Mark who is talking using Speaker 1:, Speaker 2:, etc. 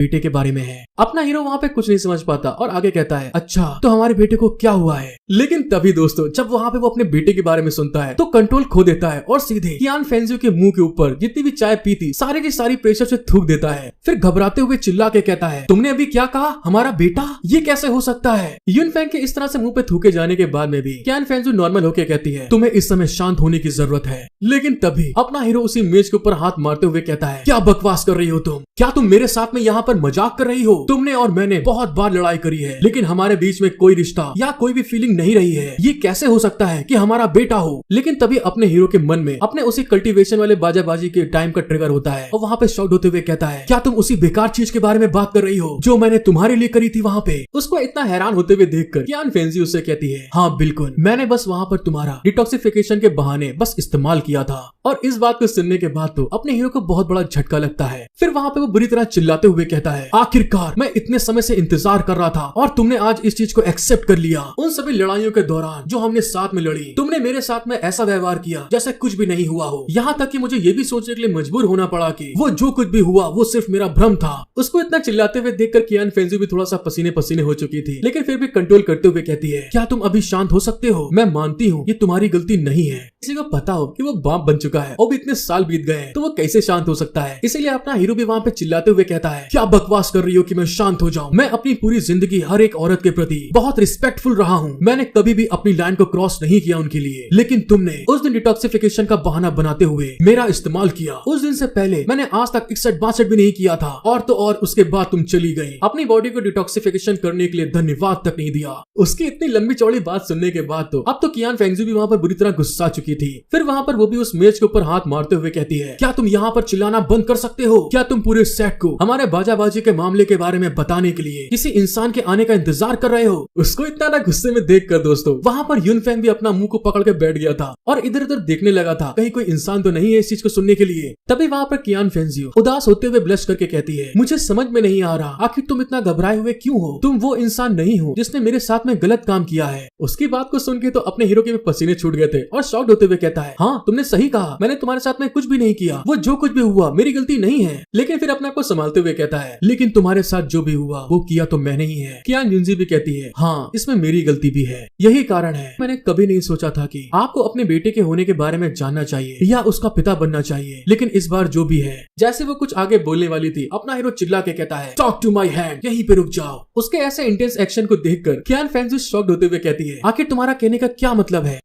Speaker 1: बेटे के बारे में है। अपना हीरो वहाँ पे कुछ नहीं समझ पाता और आगे कहता है अच्छा तो हमारे बेटे को क्या हुआ है। लेकिन तभी दोस्तों जब वहाँ पे वो अपने बेटे के बारे में सुनता है तो कंट्रोल खो देता है और सीधे कियान फेंजियो के मुंह के ऊपर जितनी भी चाय पी थी सारी की सारी प्रेशर से थूक देता है। फिर घबराते हुए चिल्ला के कहता है तुमने अभी क्या कहा, हमारा बेटा, ये कैसे हो सकता है। यून फेंग के इस तरह से मुंह पे थूके जाने के बाद में भी कियान फेंजियो नॉर्मल होके कहती है तुम्हें इस समय शांत होने की जरूरत है। लेकिन तभी अपना हीरो उसी मेज के ऊपर हाथ मारते हुए कहता है क्या बकवास कर रही हो तुम, क्या तुम मेरे साथ में यहाँ पर मजाक कर रही हो। तुमने और मैंने बहुत बार लड़ाई करी है लेकिन हमारे बीच में कोई रिश्ता या कोई भी फीलिंग नहीं रही है। ये कैसे हो सकता है कि हमारा बेटा हो। लेकिन तभी अपने हीरो के मन में अपने उसी कल्टीवेशन वाले बाजाबाजी के टाइम का ट्रिगर होता है और वहाँ पे शॉक्ड होते हुए कहता है क्या तुम उसी बेकार चीज के बारे में बात कर रही हो जो मैंने तुम्हारे लिए करी थी वहाँ पे। उसको इतना हैरान होते हुए देखकर कियान फेंजियो उससे कहती है हाँ बिल्कुल, मैंने बस वहाँ पर तुम्हारा डिटॉक्सिफिकेशन के बहाने बस इस्तेमाल किया था। और इस बात को सुनने के बाद तो अपने हीरो को बहुत बड़ा झटका लगता है। फिर वहाँ पे वो बुरी तरह चिल्लाते हुए कहता है आखिरकार मैं इतने समय से इंतजार कर रहा था और तुमने आज इस चीज को एक्सेप्ट कर लिया। उन सभी लड़ाइयों के दौरान जो हमने साथ में लड़ी तुमने मेरे साथ में ऐसा व्यवहार किया जैसे कुछ भी नहीं हुआ हो। यहाँ तक कि मुझे ये भी सोचने के लिए मजबूर होना पड़ा कि वो जो कुछ भी हुआ वो सिर्फ मेरा भ्रम था। उसको इतना चिल्लाते हुए देखकर कियान फेंजियो भी थोड़ा सा पसीने पसीने हो चुकी थी लेकिन फिर भी कंट्रोल करते हुए कहती है क्या तुम अभी शांत हो सकते हो। मैं मानती हूँ ये तुम्हारी गलती नहीं है। किसी को पता हो कि वो बाप बन चुका है और भी इतने साल बीत गए तो वो कैसे शांत हो सकता है। इसीलिए अपना हीरो भी वहाँ पे चिल्लाते हुए कहता है क्या बकवास कर रही हो कि मैं शांत हो जाऊं। मैं अपनी पूरी जिंदगी हर एक औरत के प्रति बहुत रिस्पेक्टफुल रहा हूँ। मैंने कभी भी अपनी लाइन को क्रॉस नहीं किया उनके लिए। लेकिन तुमने उस दिन डिटॉक्सिफिकेशन का बहाना बनाते हुए मेरा इस्तेमाल किया। उस दिन से पहले मैंने आज तक 61-62 भी नहीं किया था और तो और उसके बाद तुम चली गई। अपनी बॉडी को डिटॉक्सिफिकेशन करने के लिए धन्यवाद तक नहीं दिया। उसकी इतनी लंबी चौड़ी बात सुनने के बाद तो अब तो कियान फेंजियो भी वहाँ पर बुरी तरह गुस्सा चुकी थी। फिर वहाँ पर वो भी उस मेज के ऊपर हाथ मारते हुए कहती है क्या तुम यहाँ पर चिल्लाना बंद कर सकते हो। क्या तुम पूरे सेट को हमारे बाजाबाजी के मामले के बारे में बताने के लिए किसी इंसान के आने का इंतजार कर रहे हो। उसको इतना ना गुस्से में देख कर दोस्तों वहाँ पर यून फेंग भी अपना मुंह को पकड़ के बैठ गया था और इधर उधर देखने लगा था कहीं कोई इंसान तो नहीं है इस चीज को सुनने के लिए। तभी वहाँ पर कियान फेंजियो उदास होते हुए ब्लश करके कहती है मुझे समझ में नहीं आ रहा आखिर तुम इतना घबराए हुए क्यों हो। तुम वो इंसान नहीं हो जिसने मेरे साथ में गलत काम किया है। उसकी बात को सुन के तो अपने हीरो के पसीने छूट गए थे और शॉक्ड होते हुए कहता है हाँ तुमने सही कहा, मैंने तुम्हारे साथ में कुछ भी नहीं किया। वो जो कुछ भी हुआ मेरी गलती नहीं है। लेकिन फिर अपने आप को संभालते हुए कहता है लेकिन तुम्हारे साथ जो भी हुआ वो किया तो मैंने ही है। कियान युनजी भी कहती है हाँ इसमें मेरी गलती भी है। यही कारण है मैंने कभी नहीं सोचा था कि आपको अपने बेटे के होने के बारे में जानना चाहिए या उसका पिता बनना चाहिए। लेकिन इस बार जो भी है। जैसे वो कुछ आगे बोलने वाली थी अपना हीरो चिल्ला के कहता है टॉक टू माई हैंड, यहीं पे रुक जाओ। उसके ऐसे इंटेंस एक्शन को देखकर कियान फेंजियो शॉक्ड होते हुए कहती है आखिर तुम्हारा कहने का क्या मतलब है।